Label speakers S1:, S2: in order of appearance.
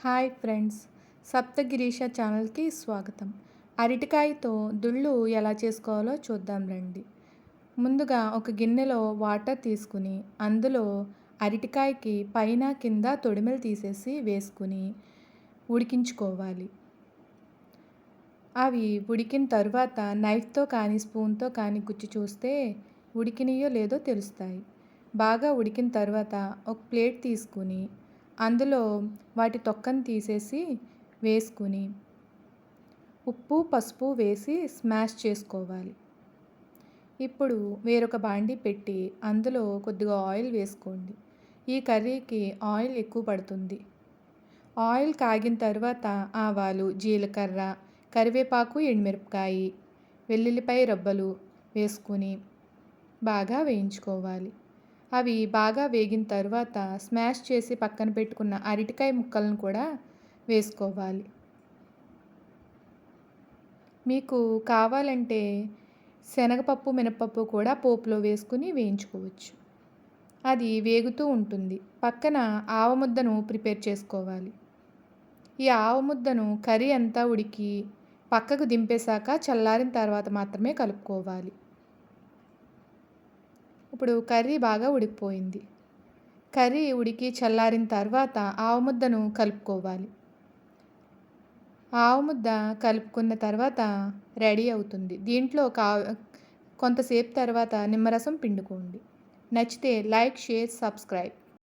S1: Hi friends, సప్తగిరీష ఛానల్కి స్వాగతం. అరటికాయతో దుళ్ళు ఎలా చేసుకోవాలో చూద్దాం రండి. ముందుగా ఒక గిన్నెలో వాటర్ తీసుకుని అందులో అరటికాయకి పైన కింద తొడిమెలు తీసేసి వేసుకుని ఉడికించుకోవాలి. అవి ఉడికిన తర్వాత నైఫ్తో కానీ స్పూన్తో కానీ గుచ్చి చూస్తే ఉడికినాయో లేదో తెలుస్తాయి. బాగా ఉడికిన తర్వాత ఒక ప్లేట్ తీసుకుని అందులో వాటి తొక్కను తీసేసి వేసుకుని ఉప్పు పసుపు వేసి స్మాష్ చేసుకోవాలి. ఇప్పుడు వేరొక బాండీ పెట్టి అందులో కొద్దిగా ఆయిల్ వేసుకోండి. ఈ కర్రీకి ఆయిల్ ఎక్కువ పడుతుంది. ఆయిల్ కాగిన తర్వాత ఆవాలు, జీలకర్ర, కరివేపాకు, ఎండుమిరపకాయ, వెల్లుల్లిపాయ రబ్బలు వేసుకుని బాగా వేయించుకోవాలి. అవి బాగా వేగిన తర్వాత స్మాష్ చేసి పక్కన పెట్టుకున్న అరటికాయ ముక్కలను కూడా వేసుకోవాలి. మీకు కావాలంటే శనగపప్పు, మినపప్పు కూడా పోపులో వేసుకుని వేయించుకోవచ్చు. అది వేగుతూ ఉంటుంది. పక్కన ఆవముద్దను ప్రిపేర్ చేసుకోవాలి. ఈ ఆవముద్దను కర్రీ అంతా ఉడికి పక్కకు దింపేశాక చల్లారిన తర్వాత మాత్రమే కలుపుకోవాలి. ఇప్పుడు కర్రీ బాగా ఉడికిపోయింది. కర్రీ ఉడికి చల్లారిన తర్వాత ఆవముద్దను కలుపుకోవాలి. ఆవముద్ద కలుపుకున్న తర్వాత రెడీ అవుతుంది. దీంట్లో కొంతసేపు తర్వాత నిమ్మరసం పిండుకోండి. నచ్చితే లైక్, షేర్, సబ్స్క్రైబ్.